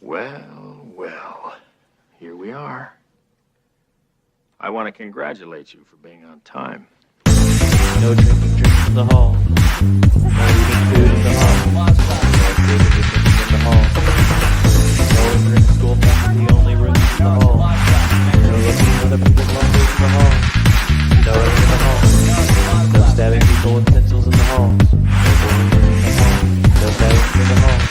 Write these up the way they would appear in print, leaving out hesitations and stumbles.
Well, well, here we are. I want to congratulate you for being on time. No drinking drinks in the hall. No eating food in the hall. No activities in the hall. No entering school past the only rooms in the hall. No looking at other people's lockers in the hall. No running in the hall. No stabbing people with pencils in the hall. No bullying in the hall. No stabbing in the hall.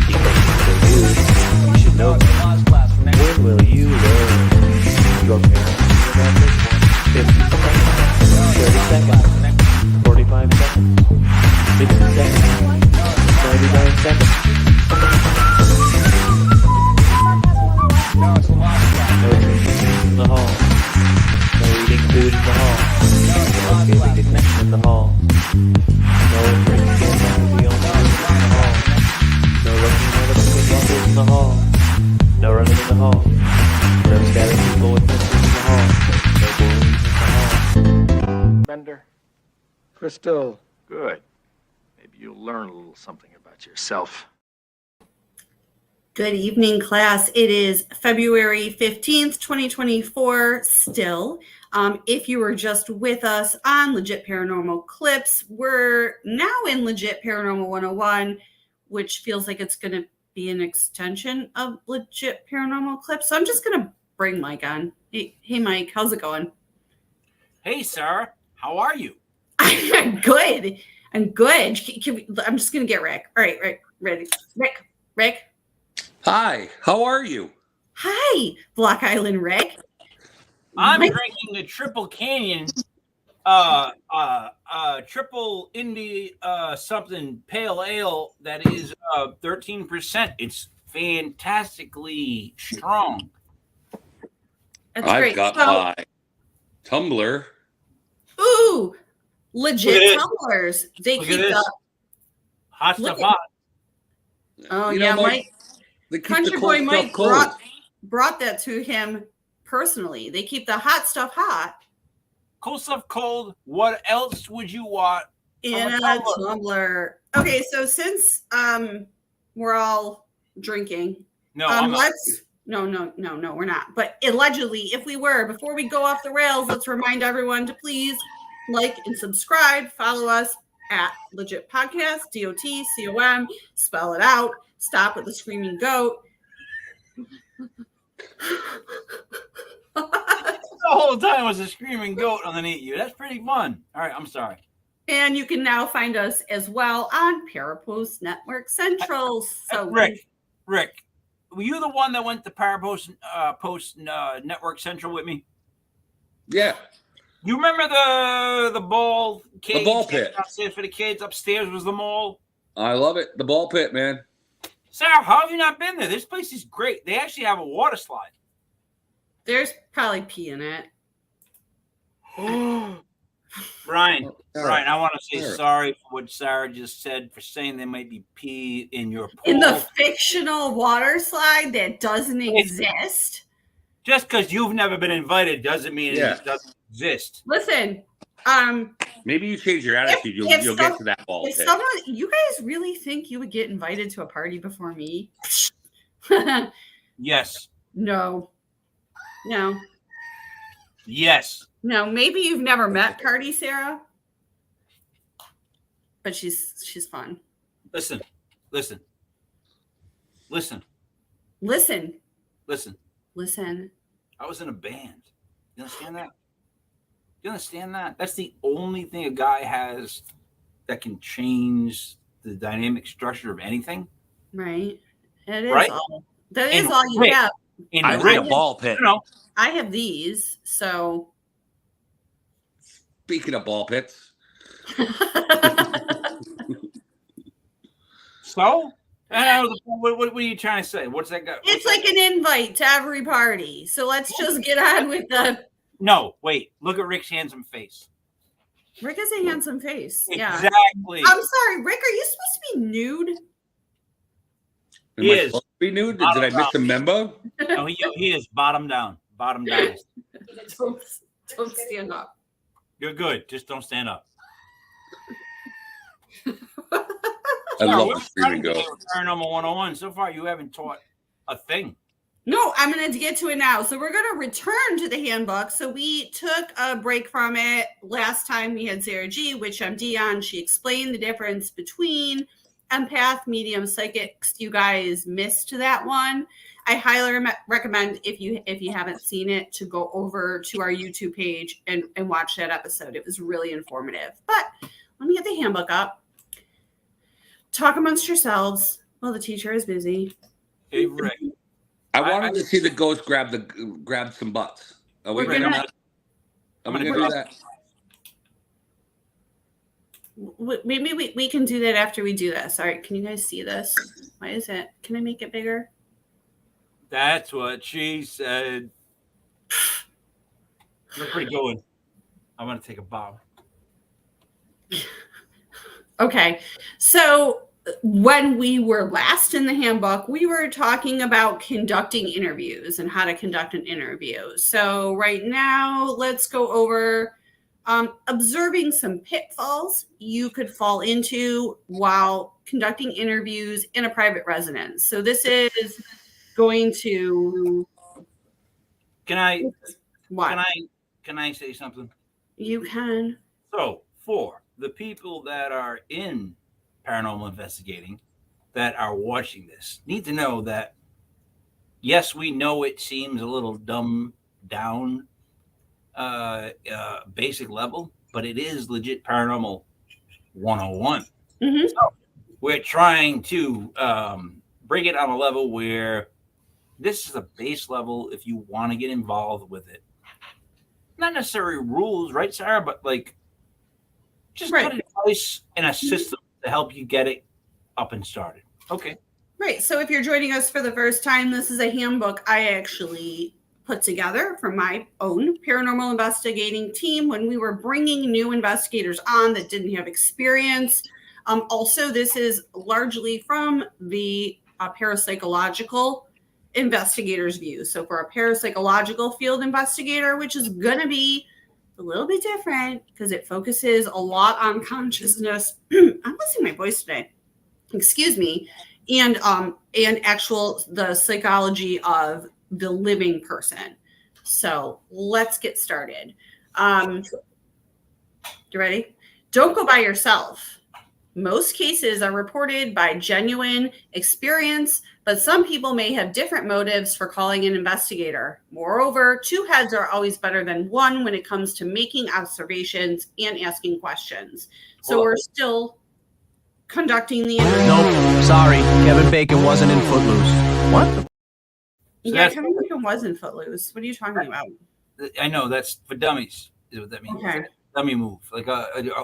Because you should know. When will you learn? Your parents will have this one. 50 seconds. 30 seconds. 45 seconds. 60 seconds. 99 seconds. No drinking in the hall. No eating food in the hall. No escaping detection in the hall. No entering school past the only room in the hall. No looking at other people's lockers in the hall. No running in the hall. No stabbing people with pencils in the hall. No bullying in the hall. Bender? Crystal. Good. Maybe you'll learn a little something about yourself. Good evening, class. It is February 15th, 2024 still. If you were just with us on Legit Paranormal Clips, we're now in Legit Paranormal 101, which feels like it's going to be an extension of Legit Paranormal Clips. So I'm just going to bring Mike on. Hey, Mike, how's it going? Hey, Sarah, how are you? I'm good. I'm good. I'm just going to get Rick. All right, Rick, ready. Rick. Hi, how are you? Hi, Block Island Rick. I'm drinking the Triple Canyon, triple indie something pale ale that is 13%. It's fantastically strong. That's I've great. got my tumbler. Ooh, legit Look tumblers. They Look keep at this. the Hot Look stuff hot. oh You yeah, know, Mike. They keep Country the boy cold Mike stuff cold. brought that to him personally. They keep the hot stuff hot Cold stuff cold. What else would you want in from a tumbler. Okay, so since we're all drinking, No, I'm not. No, we're not. But allegedly, if we were, before we go off the rails, let's remind everyone to please like and subscribe. Follow us at Legit Podcast, DOTCOM. Spell it out. Stop with the screaming goat. The whole time was a screaming goat underneath you. That's pretty fun. All right, I'm sorry. And you can now find us as well on Parapost Network Central. So Rick, were you the one that went to Parapost Network Central with me? Yeah, You remember the ball cage? the ball pit. Downstairs for the kids. Upstairs was the mall. I love it. The ball pit, man. Sarah, how have you not been there? This place is great. They actually have a water slide. there's probably pee in it. Brian, Sarah, I want to say Sarah. sorry for what Sarah just said, for saying there might be pee in your pool. In the fictional water slide that doesn't exist. Just because you've never been invited doesn't mean it just doesn't exist. Listen, Maybe you change your attitude. You'll get to that ball if pit. someone, you guys really think you would get invited to a party before me? Yes. No. Yes. Maybe you've never met Party Sarah, but she's fun. Listen. I was in a band. You understand that? That's the only thing a guy has that can change the dynamic structure of anything. Right. That is Right? all. That And is all you Rick, have. I was in a ball pit. I have these, so. Speaking of ball pits, So, what are you trying to say? What's that guy? It's like an invite to every party. So let's just get on with the. No, wait. Look at Rick's handsome face. Rick has a handsome face. Yeah. Exactly. I'm sorry, Rick. Are you supposed to be nude? am He I is. supposed to be nude? Did I miss the memo? No, he is bottom down. Don't stand up. You're good. Just don't stand up. I love the screaming goat. Paranormal 101. So far, you haven't taught a thing. No, I'm going to get to it now. So we're going to return to the handbook. So we took a break from it. Last time we had Sarah G, which I'm Dion. She explained the difference between empath, medium, psychics. You guys missed that one. I highly recommend, if you haven't seen it, to go over to our YouTube page and watch that episode. It was really informative. But let me get the handbook up. Talk amongst yourselves while the teacher is busy. Hey, Rick. I wanted to see the ghost grab some butts. Are we We're gonna do that? Maybe we can do that after we do this. All right, can you guys see this? Why is it? Can I make it bigger? That's what she said. Look pretty good. I'm going to take a bow. Okay, so when we were last in the handbook, we were talking about conducting interviews and how to conduct an interview. So right now, let's go over observing some pitfalls you could fall into while conducting interviews in a private residence. So this is going to... Can I What? Can I say something? You can. So, for the people that are in paranormal investigating that are watching this, need to know that, yes, we know it seems a little dumbed down basic level, but it is legit paranormal 101. Mm-hmm. So we're trying to bring it on a level where this is a base level if you want to get involved with it. Not necessarily rules, right, Sarah? But like just Right. good advice and a system to help you get it up and started. Okay. Right. So if you're joining us for the first time, this is a handbook I actually put together for my own paranormal investigating team when we were bringing new investigators on that didn't have experience. Also, this is largely from the parapsychological investigator's view. So for a parapsychological field investigator, which is going to be a little bit different because it focuses a lot on consciousness. I'm losing my voice today. Excuse me. And actual the psychology of the living person. So let's get started. You ready? Don't go by yourself. Most cases are reported by genuine experience, but some people may have different motives for calling an investigator. Moreover, two heads are always better than one when it comes to making observations and asking questions. So we're still conducting the interview. Nope, sorry. Kevin Bacon wasn't in Footloose. What? Yeah, Kevin Bacon was in Footloose. What are you talking about? I know that's for dummies is what that means. Okay. Dummy move. Like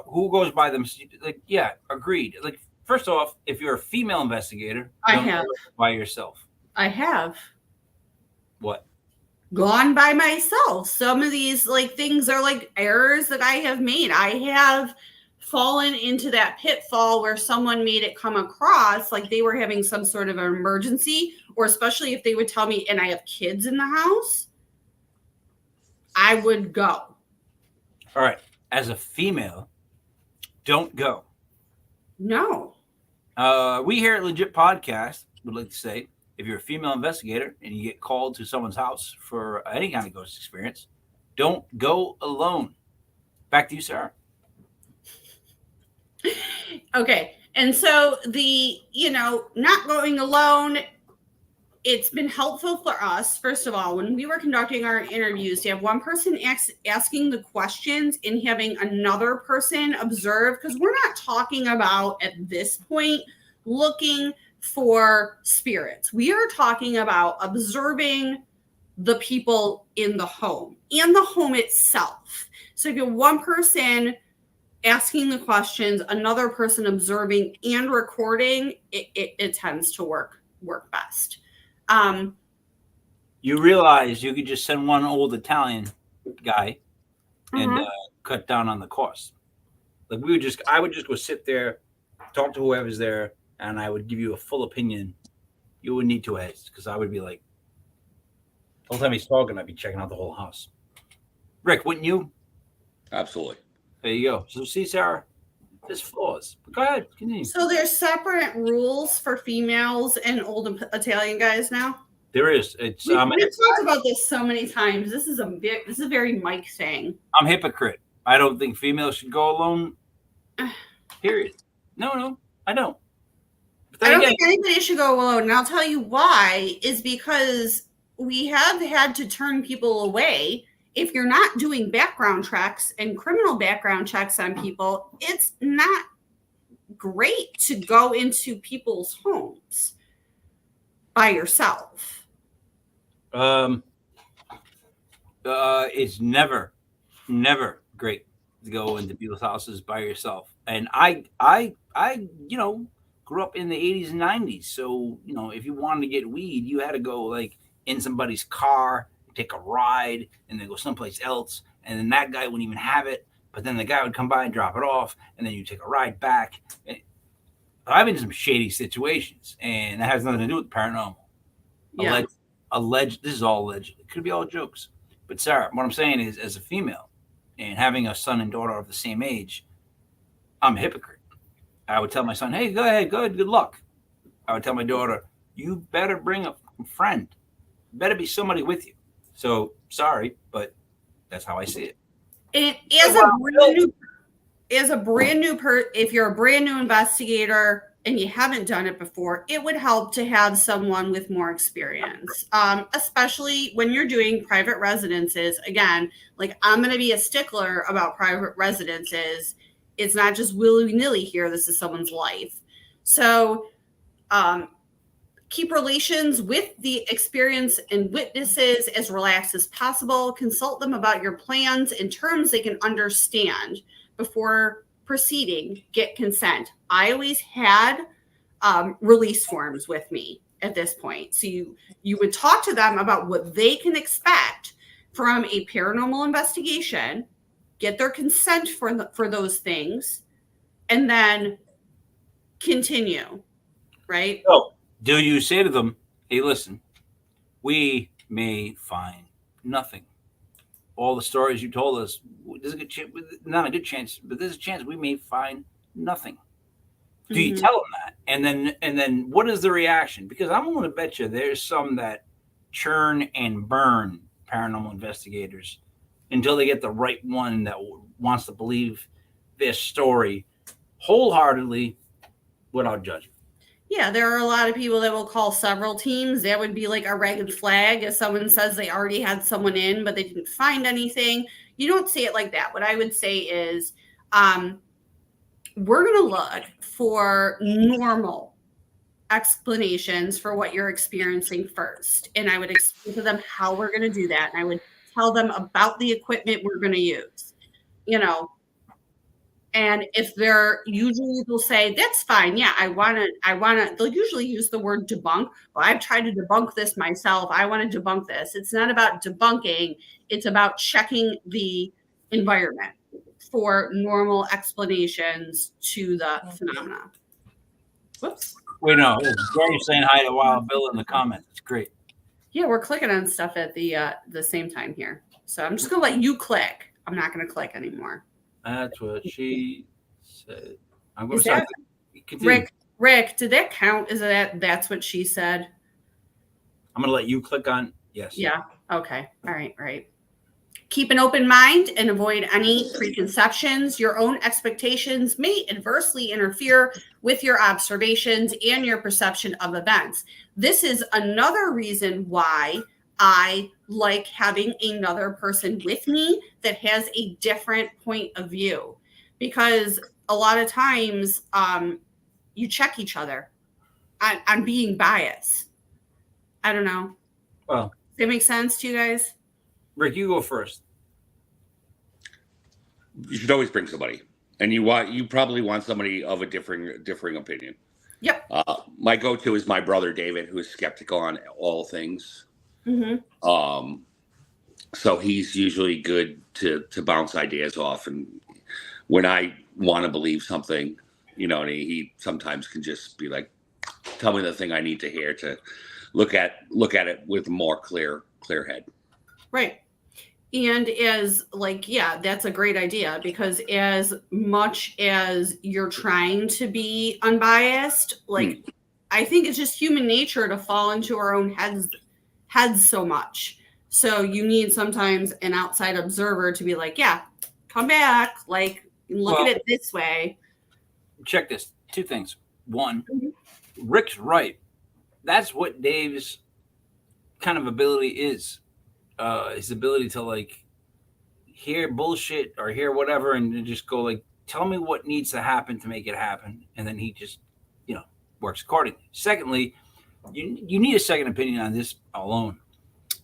who goes by them? Like, yeah, agreed. Like, first off, if you're a female investigator, I don't have. go by yourself. I have What? gone by myself. Some of these like things are like errors that I have made. I have fallen into that pitfall where someone made it come across like they were having some sort of an emergency, or especially if they would tell me, and I have kids in the house, I would go. All right. As a female, don't go. No. We here at Legit Podcast would like to say, if you're a female investigator and you get called to someone's house for any kind of ghost experience, don't go alone. Back to you, Sarah. Okay. And so not going alone, it's been helpful for us, first of all, when we were conducting our interviews, to have one person asking the questions and having another person observe, because we're not talking about, at this point, looking for spirits. We are talking about observing the people in the home and the home itself. So if you have one person asking the questions, another person observing and recording, it tends to work best. You realize you could just send one old Italian guy and cut down on the cost. Like I would just go sit there, talk to whoever's there, and I would give you a full opinion. You wouldn't need two heads because I would be like, the whole time he's talking, I'd be checking out the whole house. Rick, wouldn't you? Absolutely. There you go. So see, Sarah, there's flaws. But go ahead, continue. So there's separate rules for females and old Italian guys now? There is. It's We've talked about this so many times. This is a very Mike thing. I'm hypocrite. I don't think females should go alone. Period. No, I don't. I don't think anybody should go alone. And I'll tell you why, is because we have had to turn people away. If you're not doing background checks and criminal background checks on people, it's not great to go into people's homes by yourself. It's never great to go into people's houses by yourself. And I grew up in the 80s and 90s. So, if you wanted to get weed, you had to go like in somebody's car, take a ride, and then go someplace else. And then that guy wouldn't even have it. But then the guy would come by and drop it off. And then you take a ride back. And I've been in some shady situations. And that has nothing to do with paranormal. Yeah. Alleged. This is all alleged. It could be all jokes. But Sarah, what I'm saying is, as a female and having a son and daughter of the same age, I'm a hypocrite. I would tell my son, hey, go ahead, good luck. I would tell my daughter, you better bring a friend. Better be somebody with you. So sorry, but that's how I see it. If you're a brand new investigator and you haven't done it before, it would help to have someone with more experience, especially when you're doing private residences. Again, like, I'm going to be a stickler about private residences. It's not just willy-nilly here. This is someone's life. So keep relations with the experience and witnesses as relaxed as possible. Consult them about your plans in terms they can understand before proceeding. Get consent. I always had release forms with me at this point. So you would talk to them about what they can expect from a paranormal investigation, get their consent for those things, and then continue, right? So, do you say to them, hey, listen, we may find nothing. All the stories you told us, there's a good chance, not a good chance, but there's a chance we may find nothing. Do you tell them that? And then what is the reaction? Because I'm willing to bet you there's some that churn and burn paranormal investigators until they get the right one that wants to believe their story wholeheartedly without judgment. Yeah, there are a lot of people that will call several teams. That would be like a red flag if someone says they already had someone in, but they didn't find anything. You don't say it like that. What I would say is, we're going to look for normal explanations for what you're experiencing first. And I would explain to them how we're going to do that. And I would tell them about the equipment we're going to use, and if they'll say, that's fine. Yeah, I want to, they'll usually use the word debunk. Well, I've tried to debunk this myself. I want to debunk this. It's not about debunking. It's about checking the environment for normal explanations to the phenomena. Whoops. Wait, no, Gary saying hi to Wild Bill in the comments. It's great. Yeah, we're clicking on stuff at the same time here. So I'm just going to let you click. I'm not going to click anymore. That's what she said. I'm going Is to that, continue. Rick, did that count? Is that's what she said? I'm going to let you click on yes. Yeah. Okay. All right. Keep an open mind and avoid any preconceptions. Your own expectations may adversely interfere with your observations and your perception of events. This is another reason why I like having another person with me that has a different point of view, because a lot of times you check each other on being biased. I don't know. Well, does that make sense to you guys? Rick, you go first. You should always bring somebody, and you probably want somebody of a differing opinion. Yep. My go-to is my brother David, who is skeptical on all things. Mm-hmm. So he's usually good to bounce ideas off, and when I want to believe something, and he sometimes can just be like, "Tell me the thing I need to hear to look at it with a more clear head." Right. And that's a great idea, because as much as you're trying to be unbiased, I think it's just human nature to fall into our own heads heads so much. So you need sometimes an outside observer to be like, yeah, come back, like look at it this way. Check this. 2 things. One, Rick's right. That's what Dave's kind of ability is. His ability to like hear bullshit or hear whatever and just go like, tell me what needs to happen to make it happen. And then he just, works accordingly. Secondly, you need a second opinion on this alone.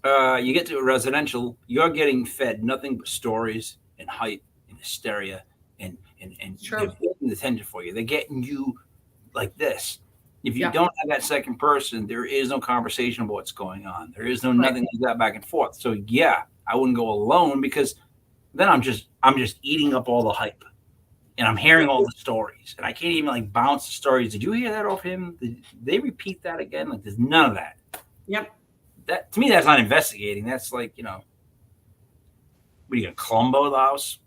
You get to a residential, you're getting fed nothing but stories and hype and hysteria and they're getting the tension for you. They're getting you like this. If you don't have that second person, there is no conversation about what's going on. There is no nothing like that back and forth. So yeah, I wouldn't go alone because then I'm just eating up all the hype. And I'm hearing all the stories, and I can't even like bounce the stories. Did you hear that off him? Did they repeat that again? Like, there's none of that. Yep. That to me, that's not investigating. That's like, what are you gonna Columbo the house?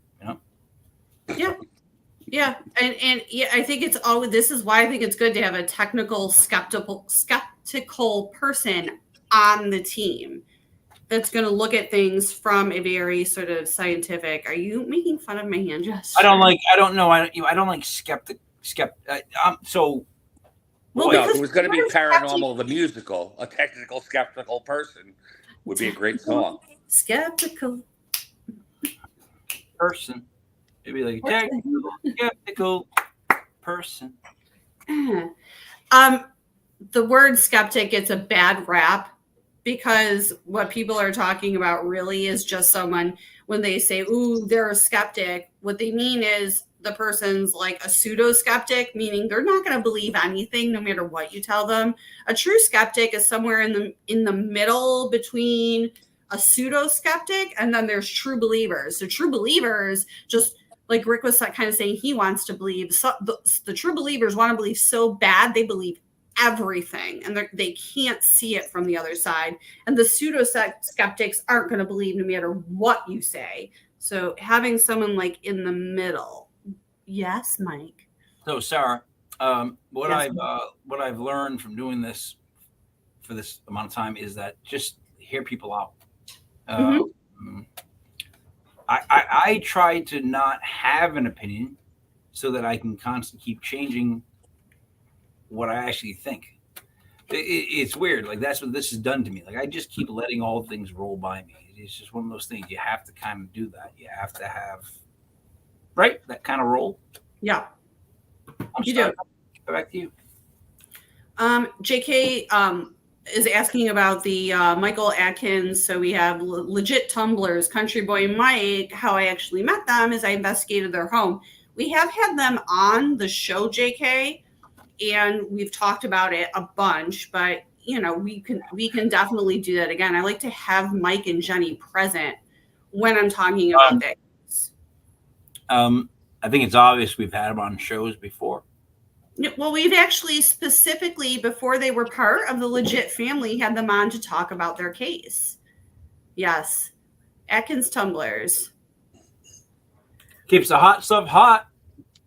Yeah. Yeah. And yeah, I think it's always, this is why I think it's good to have a technical, skeptical person on the team that's going to look at things from a very sort of scientific. Are you making fun of my hand gesture? I don't like skeptic. So, well, no, if it was going to be Paranormal, the musical, a technical, skeptical person would be a great song. Skeptical person. It'd be like technical, skeptical person. The word skeptic gets a bad rap because what people are talking about really is just someone, when they say, ooh, they're a skeptic, what they mean is the person's like a pseudo skeptic, meaning they're not going to believe anything no matter what you tell them. A true skeptic is somewhere in the middle between a pseudo skeptic and then there's true believers. So true believers, just like Rick was kind of saying, he wants to believe. So the true believers want to believe so bad they believe everything and they can't see it from the other side. And the pseudo skeptics aren't going to believe no matter what you say. So having someone like in the middle. Yes, Mike. So Sarah, what I've learned from doing this for this amount of time is that just hear people out. I try to not have an opinion so that I can constantly keep changing what I actually think. It's weird. Like that's what this has done to me. Like I just keep letting all things roll by me. It's just one of those things. You have to kind of do that. You have to have that kind of roll. Yeah, you do. Back to you. JK is asking about the Michael Atkins. So we have legit tumblers, Country Boy Mike. How I actually met them is I investigated their home. We have had them on the show, JK, and we've talked about it a bunch. But we can definitely do that again. I like to have Mike and Jenny present when I'm talking about things. I think it's obvious we've had them on shows before. Well, we've actually specifically, before they were part of the legit family, had them on to talk about their case. Yes. Atkins tumblers. Keeps the hot stuff hot.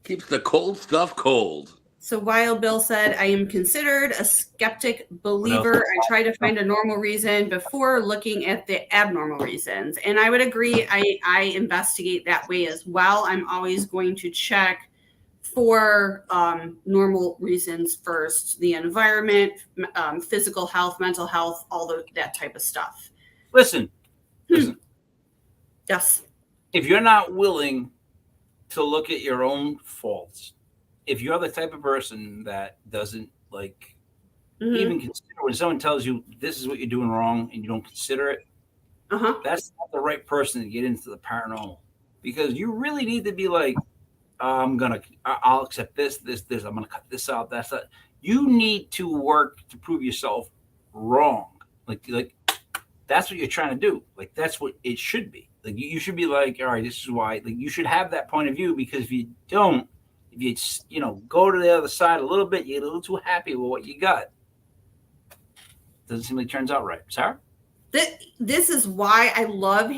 Keeps the cold stuff cold. So Wild Bill said, I am considered a skeptic believer. I try to find a normal reason before looking at the abnormal reasons. And I would agree. I investigate that way as well. I'm always going to check for normal reasons first, the environment, physical health, mental health, all that type of stuff. Listen. Yes. If you're not willing to look at your own faults, if you're the type of person that doesn't like even consider when someone tells you this is what you're doing wrong and you don't consider it, that's not the right person to get into the paranormal, because you really need to be like, I'll accept this. I'm gonna cut this out. That's that. You need to work to prove yourself wrong. Like that's what you're trying to do. Like that's what it should be. Like you should be like, all right, this is why. Like you should have that point of view, because if you don't, if you go to the other side a little bit, you get a little too happy with what you got. Doesn't seem like it turns out right. Sarah? This is why I love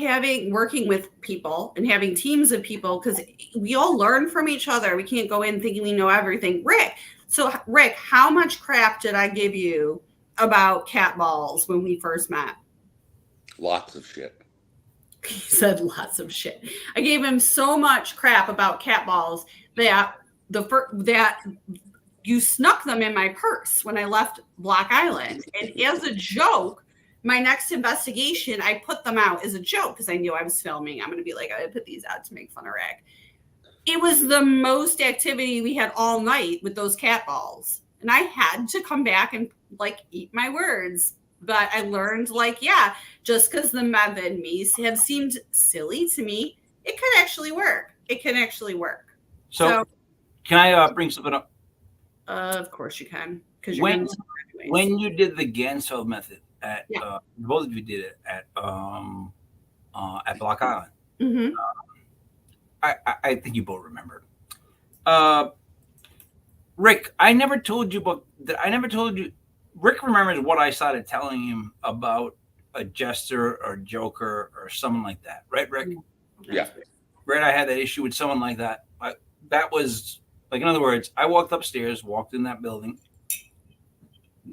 working with people and having teams of people, because we all learn from each other. We can't go in thinking we know everything. Rick, how much crap did I give you about cat balls when we first met? Lots of shit. He said lots of shit. I gave him so much crap about cat balls that that you snuck them in my purse when I left Block Island. And as a joke, my next investigation, I put them out as a joke because I knew I was filming. I'm going to be like, I put these out to make fun of Rick. It was the most activity we had all night with those cat balls. And I had to come back and like eat my words. But I learned like, yeah, just because the method and me have seemed silly to me, it could actually work. It can actually work. So can I bring something up? Of course you can. Because when you did the Gansfeld method at both of you did it at Block Island. Mm-hmm. I think you both remember. Rick, I never told you, but I never told you. Rick remembers what I started telling him about a jester or joker or someone like that, right, Rick? Yeah. Right, I had that issue with someone like that. That was like, in other words, I walked upstairs, walked in that building.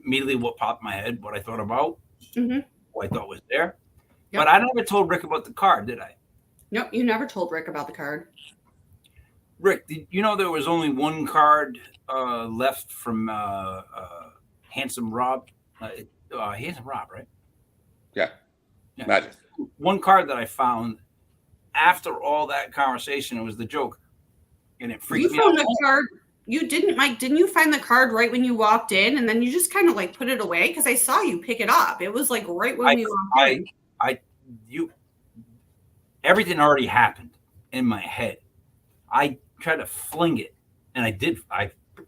Immediately, what popped in my head, what I thought about, what I thought was there. Yep. But I never told Rick about the card, did I? Nope, you never told Rick about the card. Rick, did you know there was only one card left from Handsome Rob? Handsome Rob, right? Yeah. Magic. One card that I found after all that conversation, it was the joke. And it freaked me out. You found the card. You didn't, Mike. Didn't you find the card right when you walked in, and then you just kind of like put it away? Because I saw you pick it up. It was like right when we walked in. Everything already happened in my head. I tried to fling it, and I did.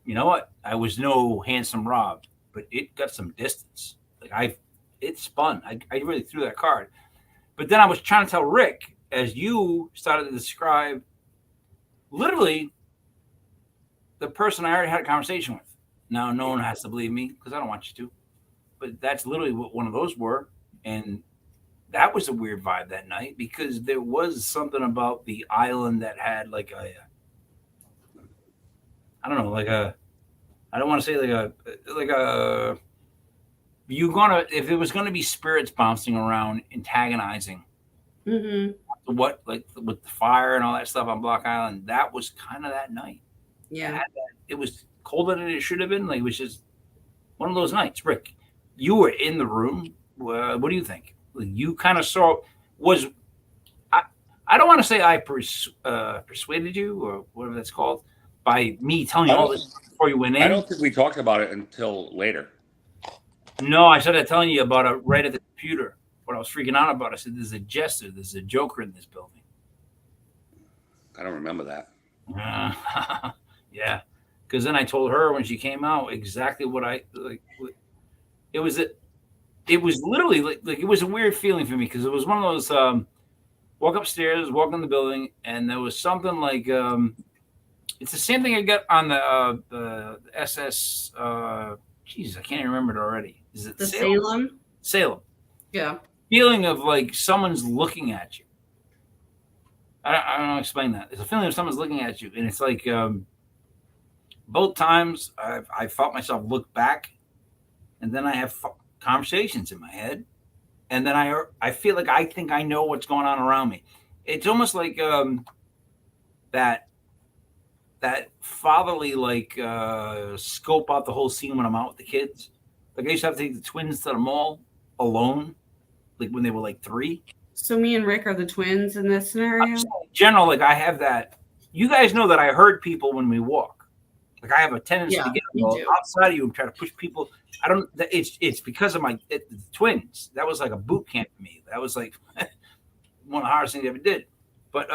You know what? I was no Handsome Rob, but it got some distance. Like it spun. I really threw that card. But then I was trying to tell Rick, as you started to describe, literally, the person I already had a conversation with. Now, no one has to believe me because I don't want you to. But that's literally what one of those were. And that was a weird vibe that night because there was something about the island that had like a, I don't know, like a, I don't want to say like a, if it was going to be spirits bouncing around, antagonizing, what, like with the fire and all that stuff on Block Island, that was kind of that night. Yeah. It was colder than it should have been. Like, it was just one of those nights. Rick, you were in the room. What do you think? Like, you kind of saw, I don't want to say I persuaded you or whatever that's called by me telling you all this before you went in. I don't think we talked about it until later. No, I started telling you about it right at the computer. What I was freaking out about, I said, there's a jester, there's a joker in this building. I don't remember that. Yeah, because then I told her when she came out exactly what I like. It was literally like it was a weird feeling for me because it was one of those walk upstairs, walk in the building, and there was something like it's the same thing I got on the SS. Jesus, I can't even remember it already. Is it the Salem? Salem. Yeah. Feeling of like someone's looking at you. I don't know how to explain that. It's a feeling of someone's looking at you, and it's like both times I felt myself look back, and then I have conversations in my head, and then I feel like I think I know what's going on around me. It's almost like that fatherly like scope out the whole scene when I'm out with the kids. Like I used to have to take the twins to the mall alone, like when they were like 3. So me and Rick are the twins in this scenario? In general, like I have that. You guys know that I hurt people when we walk. Like I have a tendency to get outside of you and try to push people. I don't. It's because of the twins. That was like a boot camp for me. That was like one of the hardest things I ever did. But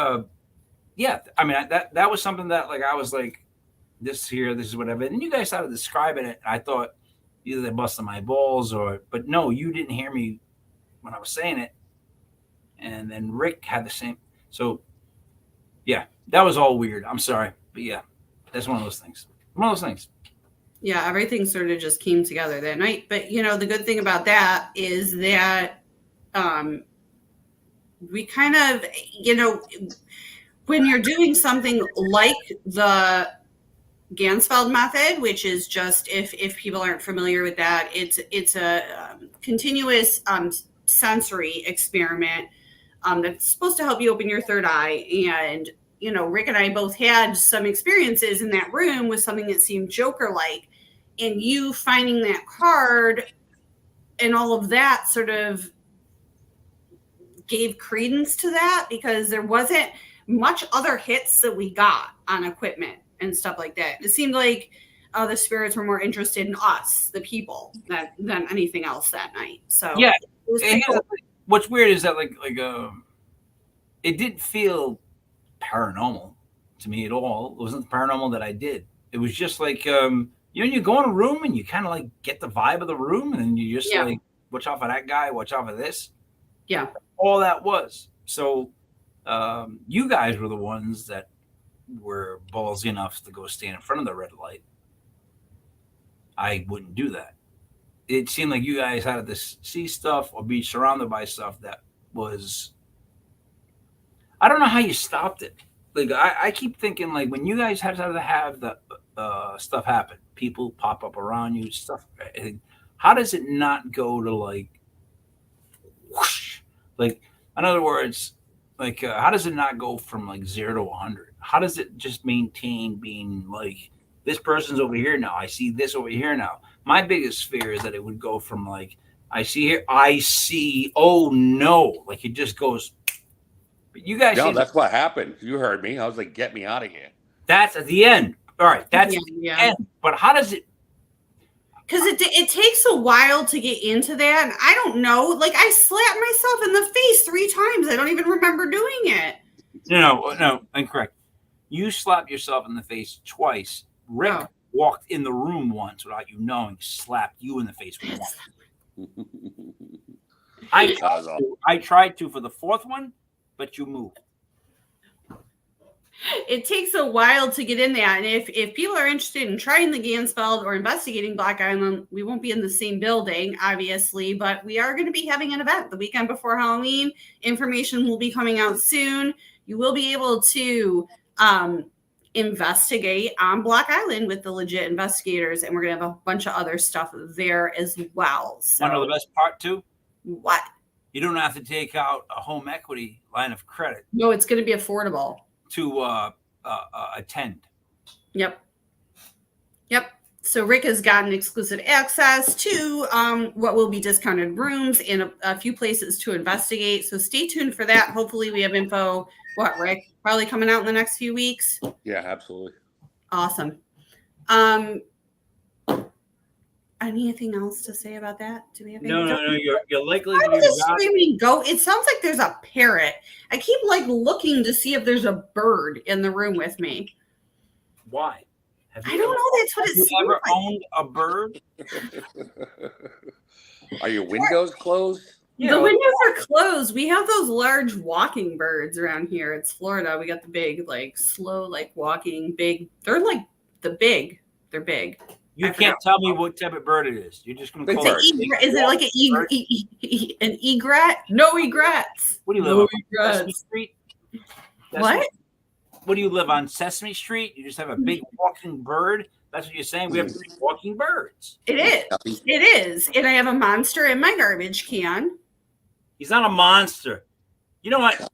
yeah, I mean that was something that like I was like, this is whatever. And then you guys started describing it. And I thought either they busted my balls but no, you didn't hear me when I was saying it. And then Rick had the same. So, yeah, that was all weird. I'm sorry. But, yeah, that's one of those things. Yeah, everything sort of just came together that night. But, the good thing about that is that we kind of, when you're doing something like the Gansfeld method, which is just, if people aren't familiar with that, it's a continuous sensory experiment that's supposed to help you open your third eye. And, you know, Rick and I both had some experiences in that room with something that seemed Joker-like. And you finding that card and all of that sort of gave credence to that, because there wasn't much other hits that we got on equipment and stuff like that. It seemed like the spirits were more interested in us, the people, than anything else that night. So Yeah. it was And cool. what's weird is that it didn't feel paranormal to me at all. It wasn't paranormal that I did. It was just like you go in a room and you kind of like get the vibe of the room, and then you just like watch out for that guy, watch out for this. Yeah. All that was. So you guys were the ones that were ballsy enough to go stand in front of the red light. I wouldn't do that. It seemed like you guys had to see stuff or be surrounded by stuff that was, I don't know how you stopped it. Like I keep thinking, like, when you guys had to have the stuff happen, people pop up around you, stuff. How does it not go to like, whoosh? Like, in other words, like, how does it not go from like 0 to 100? How does it just maintain being like, this person's over here now, I see this over here now? My biggest fear is that it would go from like, I see here, I see, oh no, like it just goes. But you guys, No, that's what happened. You heard me. I was like, get me out of here. That's at the end. All right, that's at the end. But how does it? Because it takes a while to get into that. And I don't know. Like, I slapped myself in the face 3 times. I don't even remember doing it. No, incorrect. You slapped yourself in the face twice. Rick walked in the room once without you knowing, slapped you in the face once. I tried to for the 4th one, but you moved. It takes a while to get in that. And if people are interested in trying the Gansfeld or investigating Black Island, we won't be in the same building, obviously, but we are going to be having an event the weekend before Halloween. Information will be coming out soon. You will be able to investigate on Black Island with the legit investigators, and we're going to have a bunch of other stuff there as well. So, want to know the best part too? What? You don't have to take out a home equity line of credit. No, it's going to be affordable to attend. Yep. So Rick has gotten exclusive access to what will be discounted rooms and a few places to investigate. So stay tuned for that. Hopefully we have info. What, Rick? Probably coming out in the next few weeks? Yeah, absolutely. Awesome. Anything else to say about that? Do we have No. You're likely Where to did be the screaming go? It sounds like there's a parrot. I keep like looking to see if there's a bird in the room with me. Why? I don't know. That's what it seems ever like. owned a bird? Are your windows closed? The windows are closed. We have those large walking birds around here. It's Florida. We got the big, like slow, like walking big. They're like They're big. You can't tell me what type of bird it is. You're just going to call it. Is it like an egret? No egrets. What do you live on? Sesame Street? What? What do you live on? Sesame Street? You just have a big walking bird? That's what you're saying? We have 3 walking birds. It is. And I have a monster in my garbage can. He's not a monster. You know what?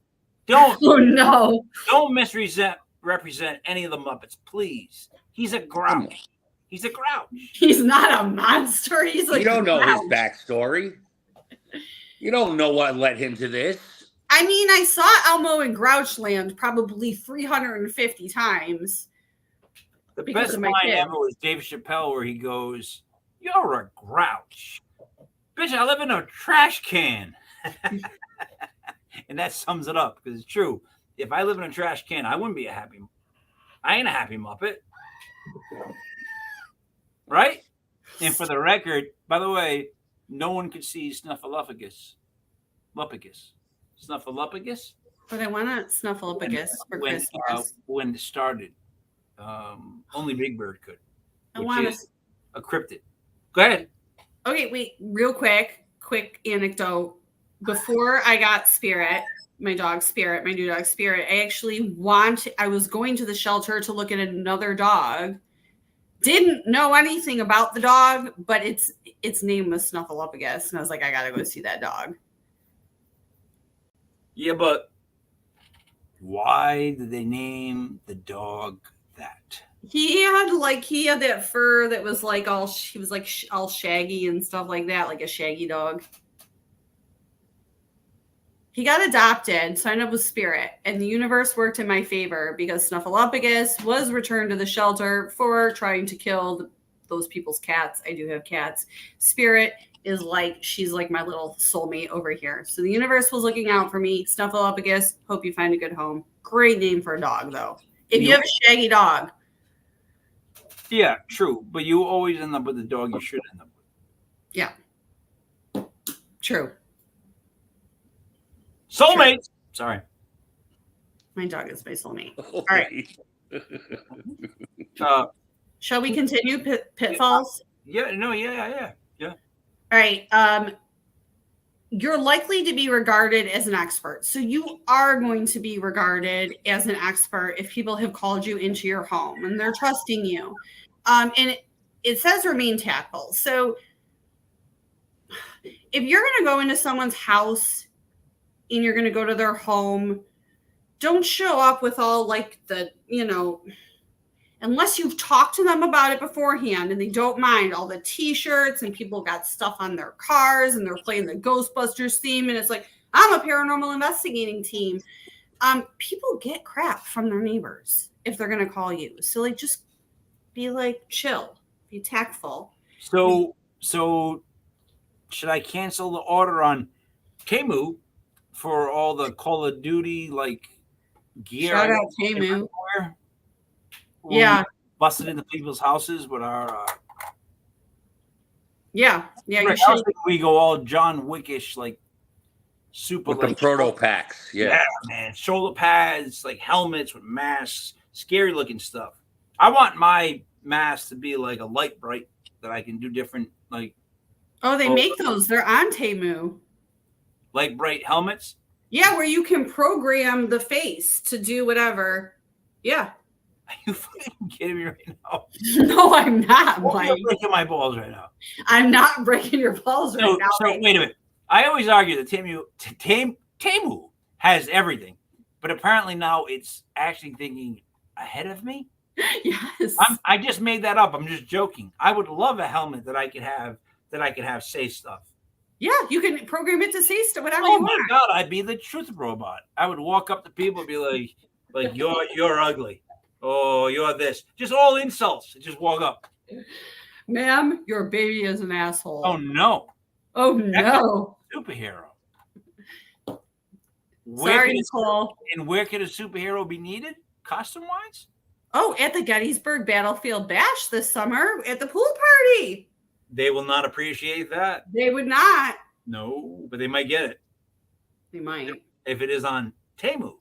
Don't misrepresent any of the Muppets, please. He's a grouch. He's not a monster. He's like, you don't know his backstory. You don't know what led him to this. I mean, I saw Elmo in Grouchland probably 350 times. The best line ever was Dave Chappelle, where he goes, "You're a grouch. Bitch, I live in a trash can." And that sums it up, because it's true. If I live in a trash can, I ain't a happy Muppet. Right? And for the record, by the way, no one could see Snuffleupagus. Snuffleupagus? But I want a Snuffleupagus for Christmas. When it started, only Big Bird could. I want a cryptid. Go ahead. Okay, wait, real quick anecdote. Before I got Spirit, my dog Spirit, my new dog Spirit, I was going to the shelter to look at another dog. Didn't know anything about the dog, but its name was Snuffleupagus, and I was like, I gotta go see that dog. Yeah, but why did they name the dog that? He had that fur that was like he was like all shaggy and stuff like that, like a shaggy dog. He got adopted, signed up with Spirit, and the universe worked in my favor because Snuffleupagus was returned to the shelter for trying to kill those people's cats. I do have cats. Spirit is she's like my little soulmate over here. So the universe was looking out for me. Snuffleupagus, hope you find a good home. Great name for a dog, though. If you have a shaggy dog. Yeah, true. But you always end up with the dog you should end up with. Yeah. True. Soulmates. True. Sorry. My dog is my soulmate. All right. Shall we continue pitfalls? Yeah. All right. You're likely to be regarded as an expert. So you are going to be regarded as an expert if people have called you into your home and they're trusting you. And it says remain tactful. So if you're going to go into someone's house and you're going to go to their home, don't show up with all unless you've talked to them about it beforehand and they don't mind all the t-shirts and people got stuff on their cars and they're playing the Ghostbusters theme and it's like, I'm a paranormal investigating team. People get crap from their neighbors if they're going to call you. So just be chill, be tactful. So should I cancel the order on Temu for all the Call of Duty gear? Shout out Temu. Yeah, busted into people's houses with our. Yeah. Right, you should. We go all John Wickish, super with the proto packs. Yeah, man, shoulder pads, helmets with masks, scary looking stuff. I want my mask to be a light bright that I can do different Oh, they make those. They're on Temu. Light bright helmets. Yeah, where you can program the face to do whatever. Yeah. Are you fucking kidding me right now? No, I'm not, Mike. You're breaking my balls right now. I'm not breaking your balls right now. So wait a minute. I always argue that Temu has everything, but apparently now it's actually thinking ahead of me. Yes. I just made that up. I'm just joking. I would love a helmet that I could have say stuff. Yeah, you can program it to say stuff, whatever you want. Oh my God, I'd be the truth robot. I would walk up to people and be like you're ugly. Oh, you're this. Just all insults. Just walk up. Ma'am, your baby is an asshole. Oh no. Oh no. Superhero. Sorry, Nicole. And where could a superhero be needed? Costume-wise? Oh, at the Gettysburg Battlefield Bash this summer at the pool party. They will not appreciate that. They would not. No, but they might get it. They might. If it is on Temu.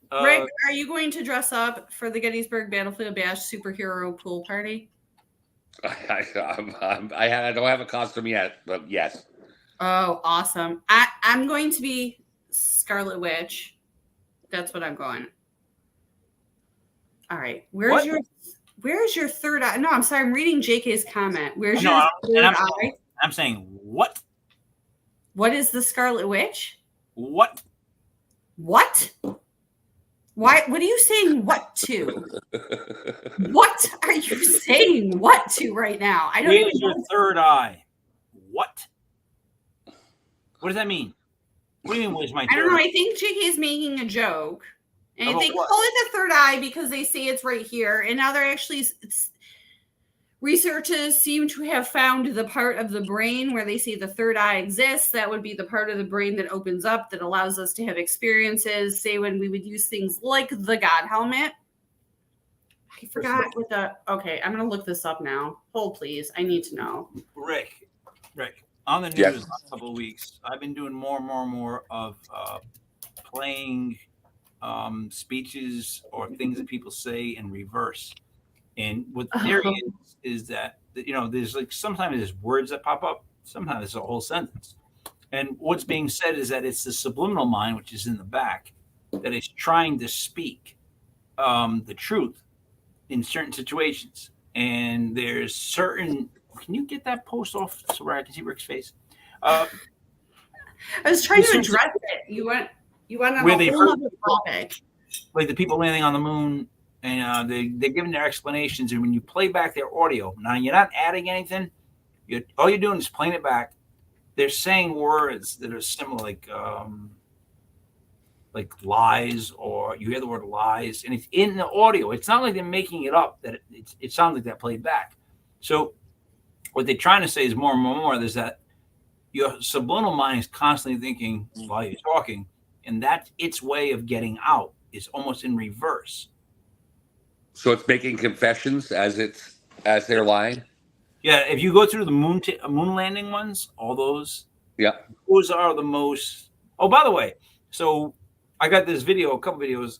Rick, are you going to dress up for the Gettysburg Battlefield Bash superhero pool party? I don't have a costume yet, but yes. Oh, awesome. I'm going to be Scarlet Witch. That's what I'm going. All right. Where's your third eye? No, I'm sorry. I'm reading JK's comment. Where's your third eye? I'm saying what? What is the Scarlet Witch? What? What? Why? What are you saying what to? What are you saying what to right now? I don't Where's even know. your third eye? What? What does that mean? What do you mean, where's my third eye? I don't know. I think JK is making a joke. And About they what? call it the third eye because they say it's right here. And now they're actually, researchers seem to have found the part of the brain where they say the third eye exists. That would be the part of the brain that opens up, that allows us to have experiences, say when we would use things like the God helmet. I forgot what okay, I'm going to look this up now. Hold, please. I need to know. Rick, on the news Yes. last couple of weeks, I've been doing more and more of playing speeches or things that people say in reverse. And what the theory is that, there's sometimes there's words that pop up, sometimes it's a whole sentence. And what's being said is that it's the subliminal mind, which is in the back, that is trying to speak the truth in certain situations. And there's certain, can you get that post off so where I can see Rick's face? I was trying to address it. You went. You went on Where a they whole heard other topic. like the people landing on the moon, and they're giving their explanations. And when you play back their audio, now you're not adding anything. All you're doing is playing it back. They're saying words that are similar, like lies, or you hear the word lies, and it's in the audio. It's not like they're making it up. That it sounds like that played back. So what they're trying to say is more and more is that your subliminal mind is constantly thinking while you're talking, and that's its way of getting out. Is almost in reverse. So it's making confessions as they're lying. Yeah, if you go through the moon landing ones, all those, Yeah. those are the most. Oh, by the way, so I got this video, a couple videos.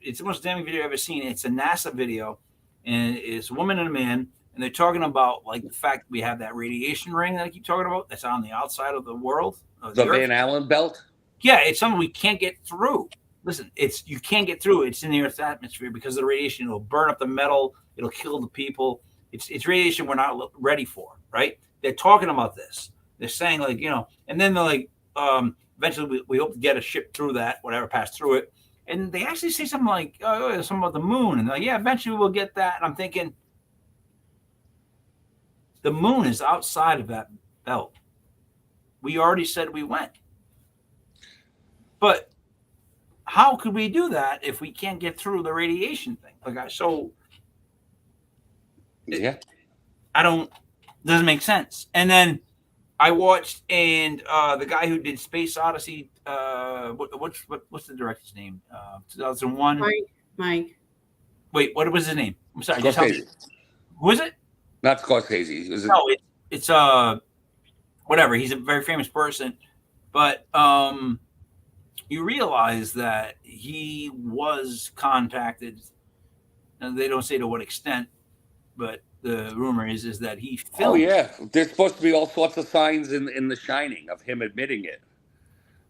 It's the most damning video I've ever seen. It's a NASA video, and it's a woman and a man, and they're talking about like the fact that we have that radiation ring that I keep talking about that's on the outside of the world. Of The the Earth. Van Allen belt. Yeah, it's something we can't get through. Listen, you can't get through. It's in the Earth's atmosphere because of the radiation. It'll burn up the metal. It'll kill the people. It's radiation we're not ready for, right? They're talking about this. They're saying like, and then they're like, eventually we hope to get a ship through that, whatever, pass through it. And they actually say something like, something about the moon. And they're like, yeah, eventually we'll get that. And I'm thinking, the moon is outside of that belt. We already said we went. But how could we do that if we can't get through the radiation thing? Doesn't make sense. And then I watched, and the guy who did Space Odyssey, what's the director's name? 2001. Mike. Wait, what was his name? I'm sorry. Scorsese. Who is it? Not Scorsese. Is it? No, it's whatever. He's a very famous person, but you realize that he was contacted, and they don't say to what extent, but the rumor is that he filmed. Oh yeah, there's supposed to be all sorts of signs in The Shining of him admitting it.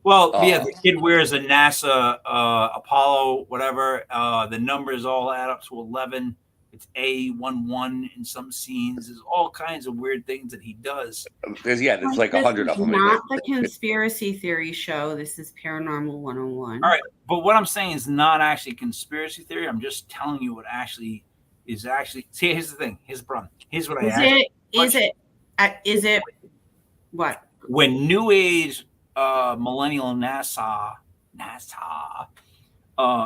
Well, the kid wears a NASA Apollo, whatever. The numbers all add up to 11. It's A11 in some scenes. There's all kinds of weird things that he does. There's like 100 of them. Not the conspiracy theory show. This is Paranormal 101. All right, but what I'm saying is not actually conspiracy theory. I'm just telling you what actually is actually. See, here's the thing. Here's the problem. Here's what Is it what? When New Age millennial NASA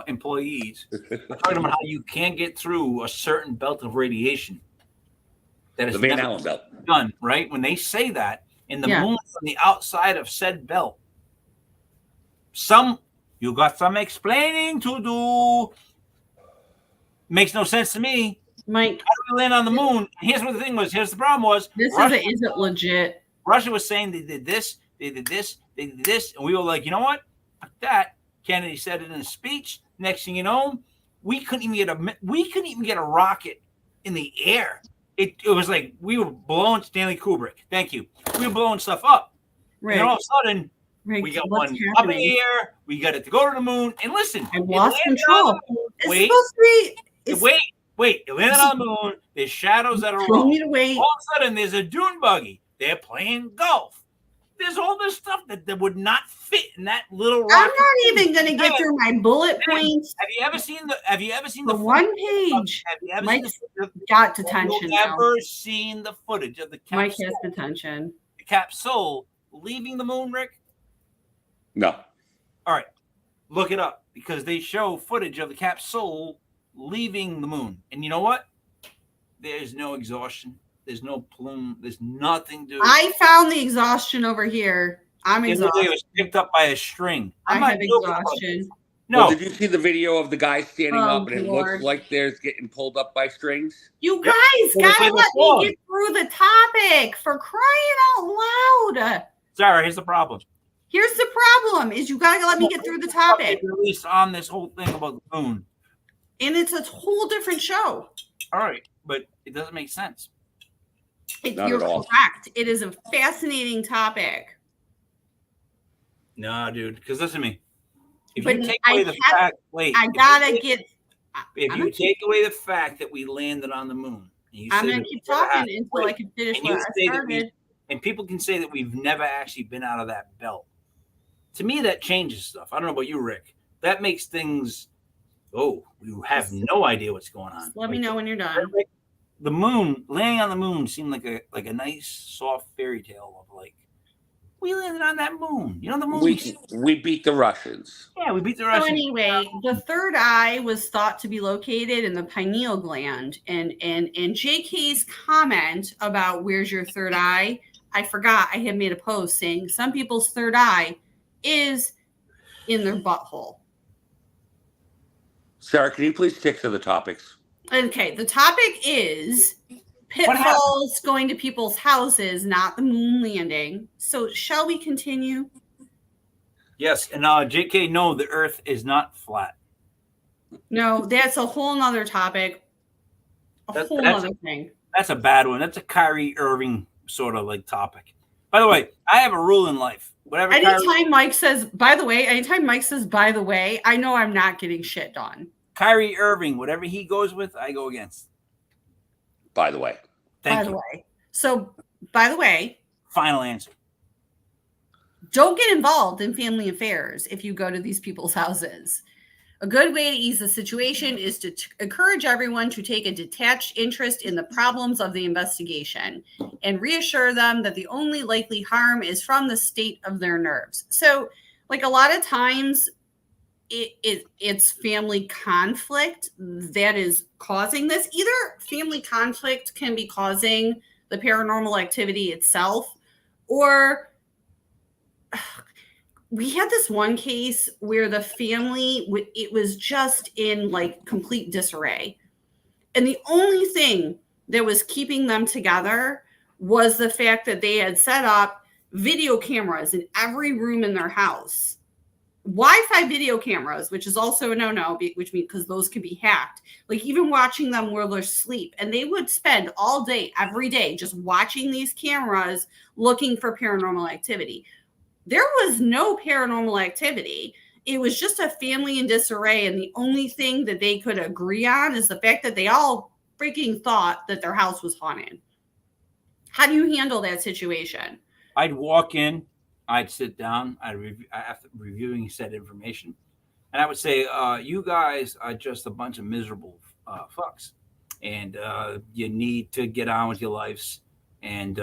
employees are talking about how you can't get through a certain belt of radiation that is the Van Allen belt done, right? When they say that, and the moon is on the outside of said belt, you got some explaining to do. Makes no sense to me. Mike, how do we land on the moon? And here's what the thing was. Here's the problem was. Is it legit? Russia was saying they did this, they did this, they did this, and we were like, you know what? Fuck that. Kennedy said it in a speech. Next thing you know, we couldn't even get a rocket in the air. It was like we were blowing Stanley Kubrick. Thank you. We were blowing stuff up. Rick, and all of a sudden, we got one up in the air. We got it to go to the moon. And listen, I lost control. Wait. It landed on the moon. There's shadows that are wrong. All of a sudden, there's a dune buggy. They're playing golf. There's all this stuff that would not fit in that little rocket. I'm not even going to get through my bullet points. Have you ever seen the one page? Mike's got detention. Have you ever seen the footage of the capsule? Mike has detention. The capsule leaving the moon, Rick? No. All right. Look it up because they show footage of the capsule leaving the moon. And you know what? There's no exhaustion. There's no plume. There's nothing to. I found the exhaustion over here. I'm exhausted. It was picked up by a string. I have exhaustion. No. Well, did you see the video of the guy standing up and it looks like there's getting pulled up by strings? You guys gotta let me get through the topic for crying out loud. Sarah, here's the problem. Here's the problem: is you gotta let me get through the topic. At least on this whole thing about the moon, and it's a whole different show. All right, but it doesn't make sense. You're correct. It is a fascinating topic. No, dude, because listen to me. If you take away the fact, If you take away the fact that we landed on the moon, I'm going to keep talking until I can finish what I started. And people can say that we've never actually been out of that belt. to me, that changes stuff. I don't know about you, Rick. That makes things. Oh, you have no idea what's going on. Let me know when you're done. The moon, laying on the moon, seemed like a nice, soft fairy tale of like, we landed on that moon. You know, the moon. We beat the Russians. Yeah, we beat the So Russians. anyway, the third eye was thought to be located in the pineal gland, and JK's comment about where's your third eye, I forgot. I had made a post saying some people's third eye is in their butthole. Sarah, can you please stick to the topics? Okay, the topic is pitfalls going to people's houses, not the moon landing. So shall we continue? Yes, and JK, no, the Earth is not flat. No, that's a whole nother topic. That's other thing. That's a bad one. That's a Kyrie Irving sort of like topic. By the way, I have a rule in life. Whatever. Anytime Mike says, by the way, I know I'm not getting shit done. Kyrie Irving, whatever he goes with, I go against. By the way. Thank you. So, by the way. Final answer. Don't get involved in family affairs if you go to these people's houses. A good way to ease the situation is to encourage everyone to take a detached interest in the problems of the investigation and reassure them that the only likely harm is from the state of their nerves. So, like a lot of times, it's family conflict that is causing this. Either family conflict can be causing the paranormal activity itself, or we had this one case where the family, it was just in like complete disarray. And the only thing that was keeping them together was the fact that they had set up video cameras in every room in their house. Wi-Fi video cameras, which is also a no-no, which means because those can be hacked. Like even watching them while they're asleep. And they would spend all day, every day, just watching these cameras looking for paranormal activity. There was no paranormal activity. It was just a family in disarray. And the only thing that they could agree on is the fact that they all freaking thought that their house was haunted. How do you handle that situation? I'd walk in, I'd sit down, after reviewing said information, and I would say, you guys are just a bunch of miserable fucks. And you need to get on with your lives. And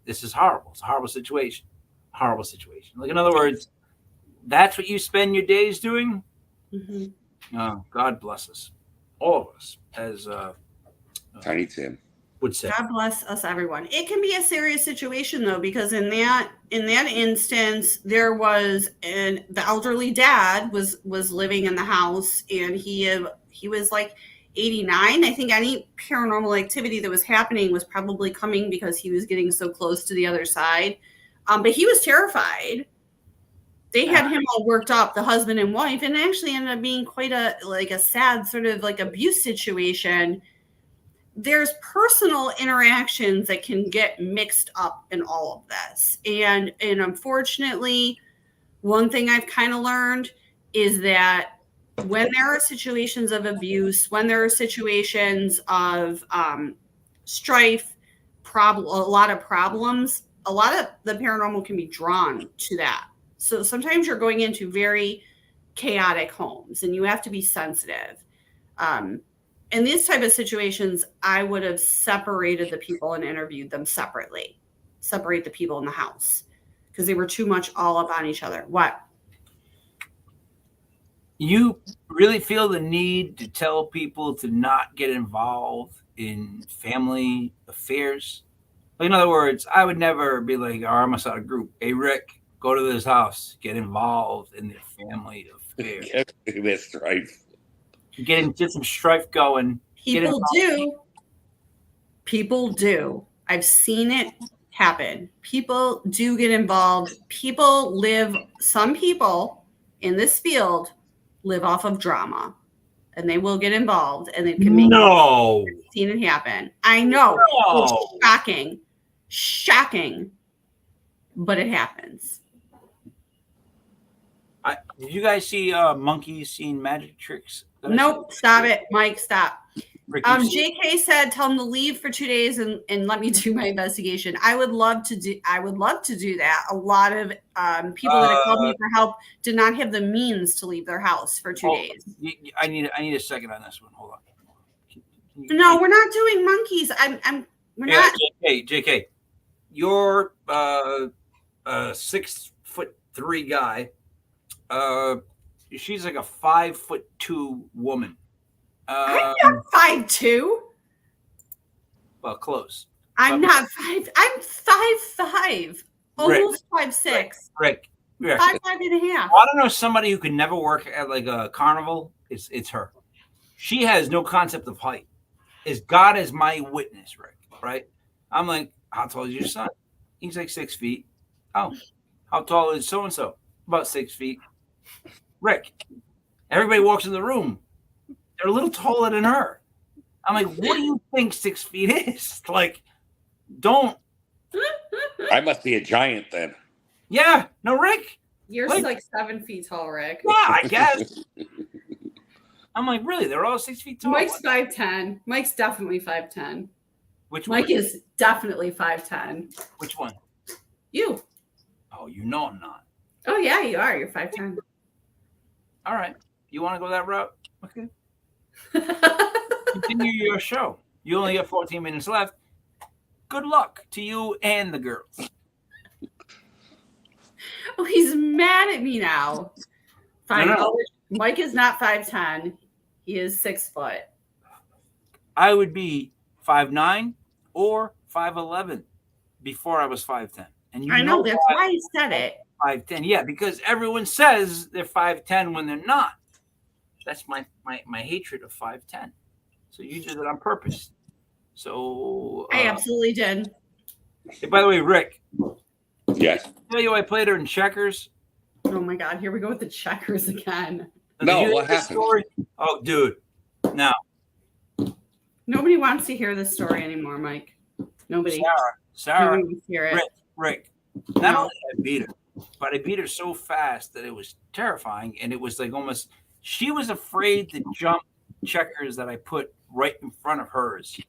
this is horrible. It's a horrible situation. Horrible situation. Like, in other words, that's what you spend your days doing? Mm-hmm. God bless us. All of us, as Tiny Tim would say. God bless us, everyone. It can be a serious situation, though, because in that instance, there was the elderly dad was living in the house, and he was like 89. I think any paranormal activity that was happening was probably coming because he was getting so close to the other side. But he was terrified. They had him all worked up, the husband and wife, and it actually ended up being quite a sad sort of like abuse situation. There's personal interactions that can get mixed up in all of this. And unfortunately, one thing I've kind of learned is that when there are situations of abuse, when there are situations of strife, a lot of problems, a lot of the paranormal can be drawn to that. So sometimes you're going into very chaotic homes and you have to be sensitive. In these type of situations, I would have separated the people and interviewed them separately. Separate the people in the house because they were too much all up on each other. What? You really feel the need to tell people to not get involved in family affairs? In other words, I would never be like, I must have a group. Hey, Rick, go to this house. Get involved in their family affairs. Get some strife going. People do. I've seen it happen. People do get involved. Some people in this field live off of drama. And they will get involved. And they can make I've seen it happen. I know. No. It's shocking. But it happens. Did you guys see monkeys seeing magic tricks? Nope. Stop it. Mike, stop. Rick, you see- JK said, tell him to leave for 2 days and let me do my investigation. I would love to do that. A lot of people that have called me for help did not have the means to leave their house for 2 days. I need a second on this one. Hold on. No, we're not doing monkeys. We're not. JK, you're 6'3" guy. She's like a 5'2" woman. I'm not 5'2". Well, close. I'm not 5. I'm 5'5". Almost 5'6". Rick. 5'5" and a half. I don't know somebody who could never work at like a carnival. It's her. She has no concept of height. God is my witness, Rick. Right? I'm like, how tall is your son? He's like 6 feet. Oh, how tall is so and so? About 6 feet. Rick. Everybody walks in the room. They're a little taller than her. I'm like, what do you think 6 feet is? Like, don't. I must be a giant then. Yeah, no, Rick. You're like 7 feet tall, Rick. Yeah, I guess. I'm like, really? They're all 6 feet tall. Mike's 5'10". Mike's definitely 5'10". Which Mike one? is definitely 5'10". Which one? You. Oh, you know I'm not. Oh yeah, you are. You're 5'10". All right. You want to go that route? Okay. Continue your show. You only have 14 minutes left. Good luck to you and the girls. Oh, he's mad at me now. Fine. No. Mike is not 5'10". He is 6 foot. I would be 5'9" or 5'11" before I was 5'10". And I know that's why he said it. 5'10". Yeah, because everyone says they're 5'10" when they're not. That's my hatred of 5'10". So you did it on purpose. So I absolutely did. Hey, by the way, Rick. Yes. Tell you I played her in checkers. Oh my God, here we go with the checkers again. No, what happened? Story? Oh, dude. Now. Nobody wants to hear this story anymore, Mike. Nobody. Sarah. Nobody wants to hear it. Rick. Not only did I beat her, but I beat her so fast that it was terrifying, and it was like almost. She was afraid to jump checkers that I put right in front of hers.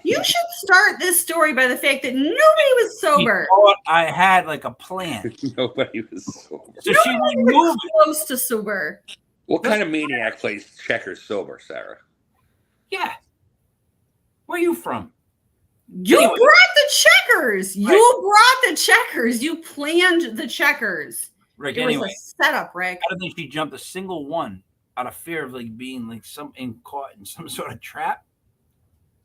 You should start this story by the fact that nobody was sober. She thought I had like a plan. Nobody was sober. So she was moving. Close to sober. What kind of maniac plays checkers sober, Sarah? Yeah. Where are you from? You Anyway. brought the checkers. Right. You brought the checkers. You planned the checkers. Rick, It anyway. was a setup, Rick. I don't think she jumped a single one out of fear of like being like caught in some sort of trap.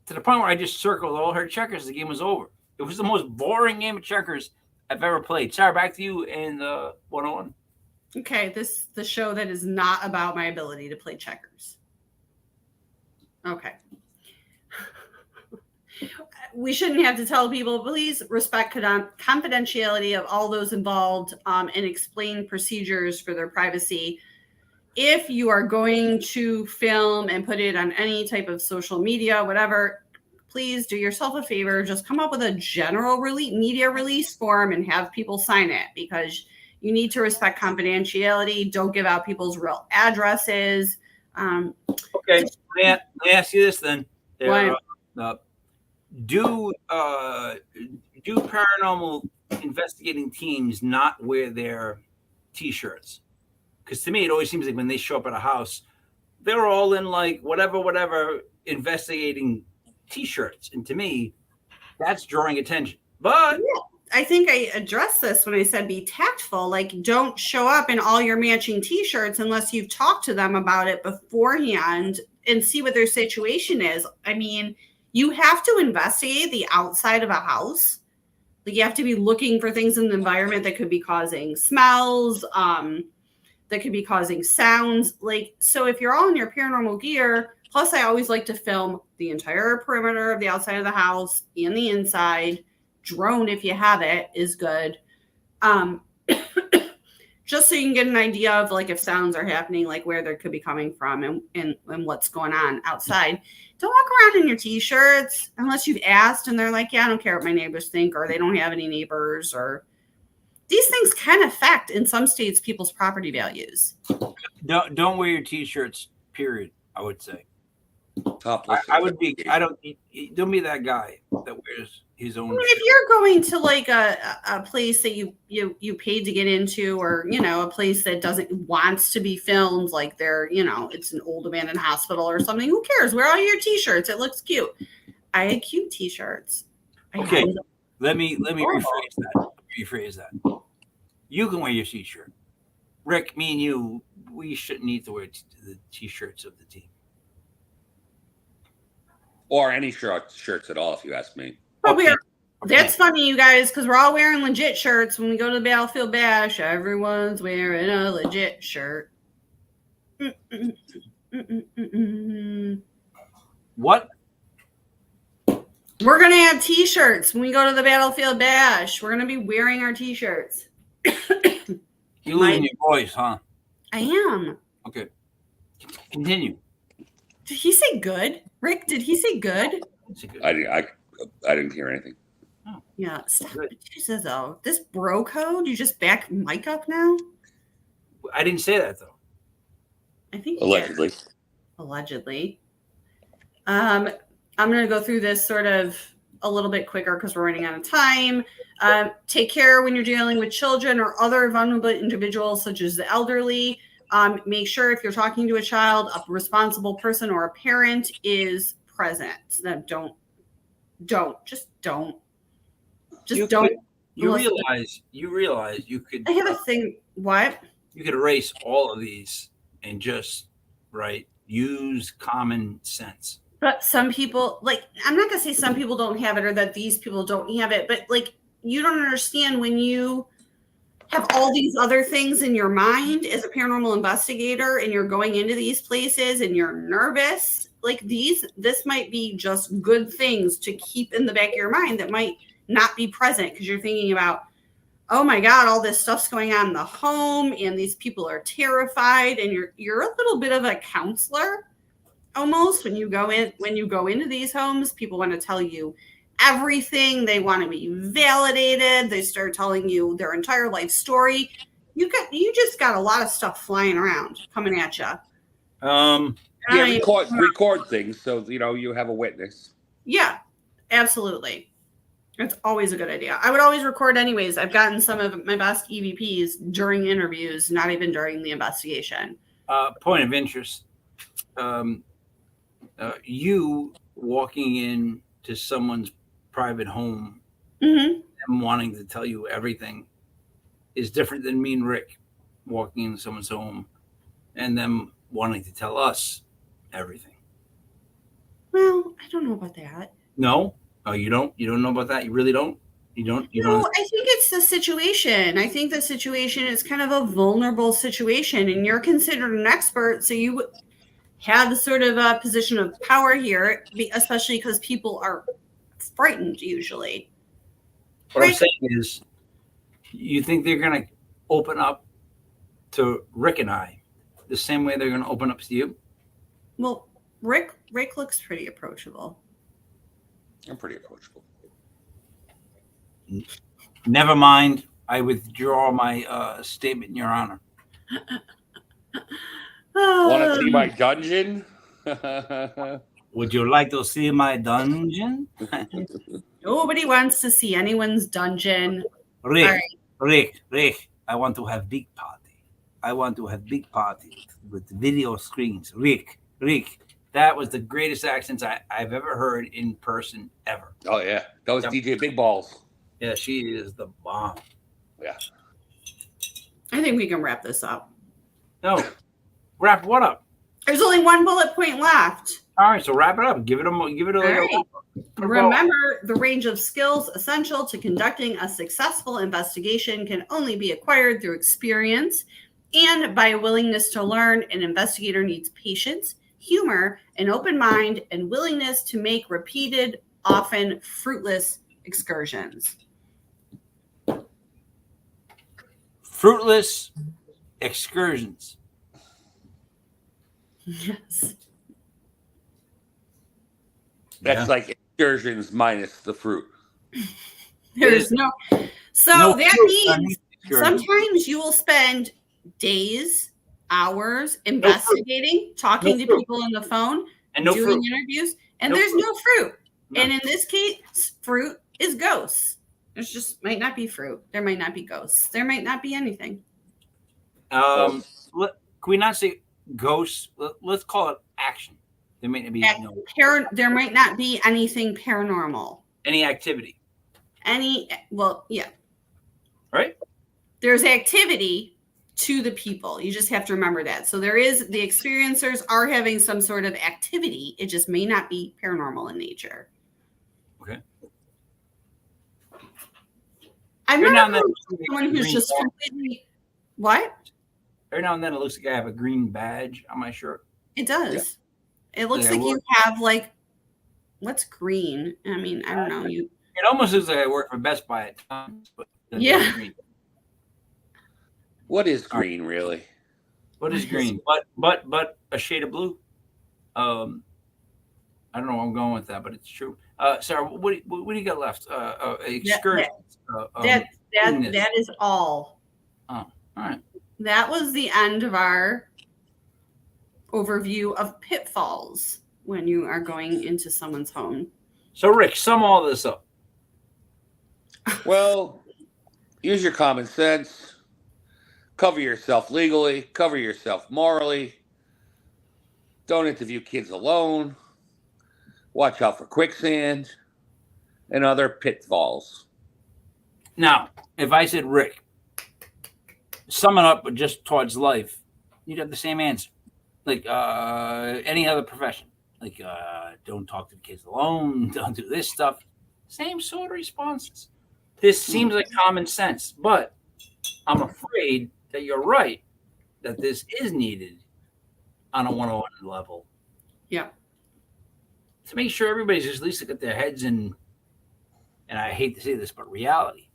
To the point where I just circled all her checkers. The game was over. It was the most boring game of checkers I've ever played. Sarah, back to you and 101. Okay, the show that is not about my ability to play checkers. Okay. We shouldn't have to tell people, please respect confidentiality of all those involved and explain procedures for their privacy. If you are going to film and put it on any type of social media, whatever, please do yourself a favor. Just come up with a general media release form and have people sign it, because you need to respect confidentiality. Don't give out people's real addresses. Okay, let me ask you this then. Do paranormal investigating teams not wear their T-shirts? Because to me, it always seems like when they show up at a house, they're all in like whatever investigating T-shirts, and to me, that's drawing attention. But I think I addressed this when I said be tactful. Like, don't show up in all your matching T-shirts unless you've talked to them about it beforehand and see what their situation is. I mean, you have to investigate the outside of a house. Like, you have to be looking for things in the environment that could be causing smells, that could be causing sounds. Like, so if you're all in your paranormal gear, plus I always like to film the entire perimeter of the outside of the house and the inside. Drone, if you have it, is good. Just so you can get an idea of like if sounds are happening, like where they could be coming from and what's going on outside. Don't walk around in your T-shirts unless you've asked and they're like, yeah, I don't care what my neighbors think, or they don't have any neighbors, or these things can affect in some states people's property values. don't wear your T-shirts, period, I would say. Topless. I would be. I don't be that guy that wears his own. I mean, shit. if you're going to like a place that you paid to get into, or a place that doesn't wants to be filmed, like it's an old abandoned hospital or something, who cares? Wear all your t-shirts. It looks cute. I had cute t-shirts. Okay, let me rephrase that. You can wear your t-shirt. Rick, me and you, we shouldn't need to wear the t-shirts of the team. Or any shirts at all, if you ask me. But that's funny, you guys, because we're all wearing legit shirts when we go to the Battlefield Bash. Everyone's wearing a legit shirt. What? We're going to have t-shirts when we go to the Battlefield Bash. We're going to be wearing our t-shirts. You're losing your voice, huh? I am. Okay. Continue. Did he say good? Rick, did he say good? I didn't hear anything. Oh. Yeah, stop it. Jesus, though. This bro code, you just back Mike up now? I didn't say that, though. I think Allegedly. Allegedly. I'm going to go through this sort of a little bit quicker because we're running out of time. Take care when you're dealing with children or other vulnerable individuals, such as the elderly. Make sure if you're talking to a child, a responsible person or a parent is present. That don't. You realize you could. I have a thing. What? You could erase all of these and just use common sense. But some people, I'm not going to say some people don't have it or that these people don't have it, but you don't understand when you have all these other things in your mind as a paranormal investigator and you're going into these places and you're nervous, this might be just good things to keep in the back of your mind that might not be present because you're thinking about, oh my God, all this stuff's going on in the home and these people are terrified, and you're a little bit of a counselor. Almost when you go into these homes, people want to tell you everything. They want to be validated. They start telling you their entire life story. You just got a lot of stuff flying around coming at you. Record things so you have a witness. Yeah, absolutely. It's always a good idea. I would always record anyways. I've gotten some of my best EVPs during interviews, not even during the investigation. Point of interest. You walking into someone's private home and wanting to tell you everything is different than me and Rick walking into someone's home and them wanting to tell us everything. Well, I don't know about that. No? Oh, you don't know about that? You really don't? You don't? I think it's the situation. I think the situation is kind of a vulnerable situation, and you're considered an expert, so you have sort of a position of power here, especially because people are frightened usually. What I'm saying is, you think they're going to open up to Rick and I the same way they're going to open up to you? Well, Rick looks pretty approachable. I'm pretty approachable. Never mind. I withdraw my statement, Your Honor. Want to see my dungeon? Would you like to see my dungeon? Nobody wants to see anyone's dungeon. Rick, I want to have big party. I want to have big party with video screens. Rick, that was the greatest accent I've ever heard in person ever. Oh, yeah. That was DJ Big Balls. Yeah, she is the bomb. Yeah. I think we can wrap this up. No. Wrap what up? There's only one bullet point left. All right, so wrap it up. Give it a Right. Remember, the range of skills essential to conducting a successful investigation can only be acquired through experience and by a willingness to learn. An investigator needs patience, humor, an open mind, and willingness to make repeated, often fruitless excursions. Fruitless excursions. Yes. That's like excursions minus the fruit. There's no. So No that fruit, means sometimes you will spend days, hours investigating, talking to people on the phone, And no doing fruit. interviews, and No there's fruit. no fruit. No. And in this case, fruit is ghosts. There's just might not be fruit. There might not be ghosts. There might not be anything. Can we not say ghosts? Let's call it action. There may not be There might not be anything paranormal. any activity. Yeah. Right? There's activity to the people. You just have to remember that. So the experiencers are having some sort of activity. It just may not be paranormal in nature. Okay. I'm Every not now and then, someone who's just completely what? Every now and then it looks like I have a green badge on my shirt. It does. Yeah. It looks like you have what's green? I mean, I don't know. It almost looks like I work for Best Buy at times, but yeah. Green. What is green, really? What is green? But a shade of blue. I don't know where I'm going with that, but it's true. Sarah, what do you got left? Excursions. That is all. Oh, all right. That was the end of our overview of pitfalls when you are going into someone's home. So, Rick, sum all this up. Well, use your common sense. Cover yourself legally. Cover yourself morally. Don't interview kids alone. Watch out for quicksand and other pitfalls. Now, if I said, Rick, sum it up just towards life, you'd have the same answer. Like any other profession. Like, don't talk to the kids alone. Don't do this stuff. Same sort of responses. This seems like common sense, but I'm afraid that you're right, that this is needed on a 101 level. Yeah. To make sure everybody's just at least got their heads in, and I hate to say this, but reality.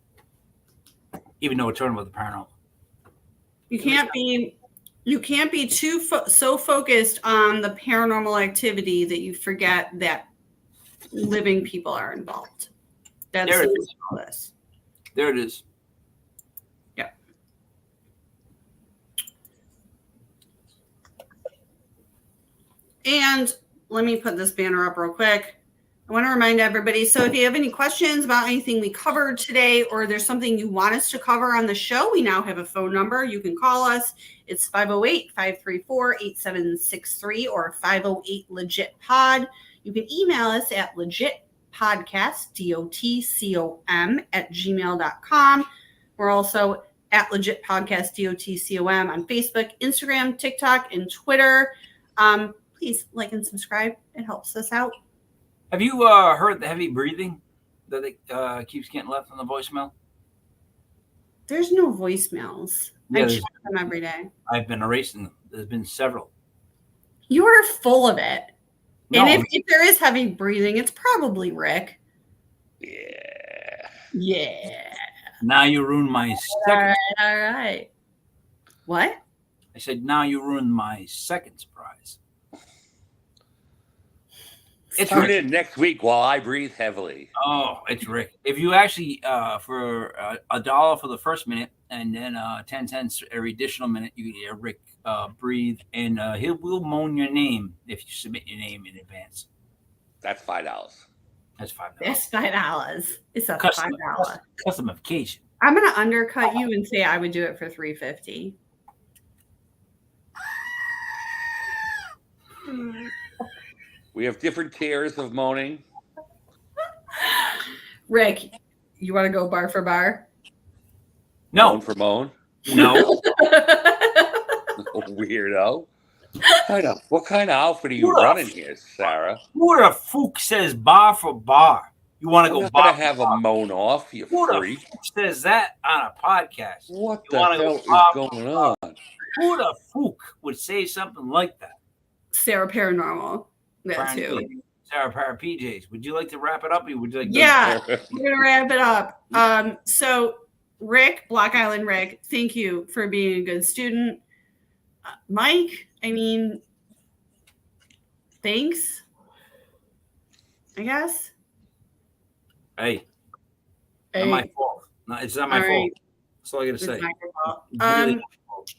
Even though we're talking about the paranormal. You can't be so focused on the paranormal activity that you forget that living people are involved. That's all this. There it is. Yeah. And let me put this banner up real quick. I want to remind everybody, so if you have any questions about anything we covered today, or there's something you want us to cover on the show, we now have a phone number. You can call us. It's 508-534-8763 or 508-LEGIT-POD. You can email us at legitpodcast, DOTCOM, @gmail.com. We're also at legitpodcast, DOTCOM on Facebook, Instagram, TikTok, and Twitter. Please like and subscribe. It helps us out. Have you heard the heavy breathing that it keeps getting left on the voicemail? There's no voicemails. Yeah, I check them every day. I've been erasing them. There's been several. You are full of it. No. And if there is heavy breathing, it's probably Rick. Yeah. Now you ruined my second. All right. What? I said, now you ruined my second surprise. It's Tune Rick. in next week while I breathe heavily. Oh, it's Rick. If you actually, for $1 for the first minute and then 10 cents every additional minute, you get Rick breathe, and we'll moan your name if you submit your name in advance. That's $5. That's $5. That's $5. It's a $5. Customification. I'm gonna undercut you and say I would do it for $3.50. We have different tiers of moaning. Rick, you want to go bar for bar? No. Moan for moan. No. Weirdo. What kind of outfit are you running here, Sarah? Who the fuck says bar for bar? You want to go bar? I'm gonna have a moan off, you Who freak. the fuck says that on a podcast? What You the wanna hell go bar is going on? Who the fuck would say something like that? Sarah Paranormal. That too. Sarah Parah PJs. Would you like to wrap it up? Or would you like Yeah, we're gonna wrap it up. So Rick, Block Island Rick, thank you for being a good student. Mike, I mean, thanks. I guess. Hey, not my fault. No, it's not my fault. That's all I gotta say. It's not your fault. Really my fault.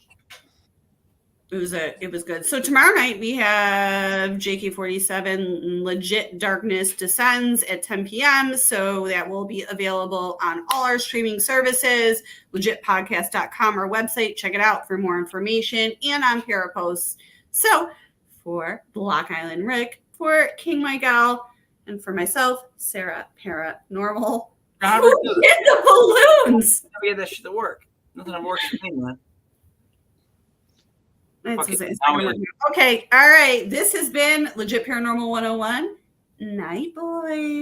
It was good. So tomorrow night we have JK47 Legit Darkness Descends at 10 p.m. So that will be available on all our streaming services, legitpodcast.com, our website. Check it out for more information, and on Parapost. So for Block Island Rick, for King Michael, and for myself, Sarah Paranormal. How do we do this? Get the balloons. We had that shit to work. Nothing that works for me, man. Okay, all right. This has been Legit Paranormal 101. Night, boys.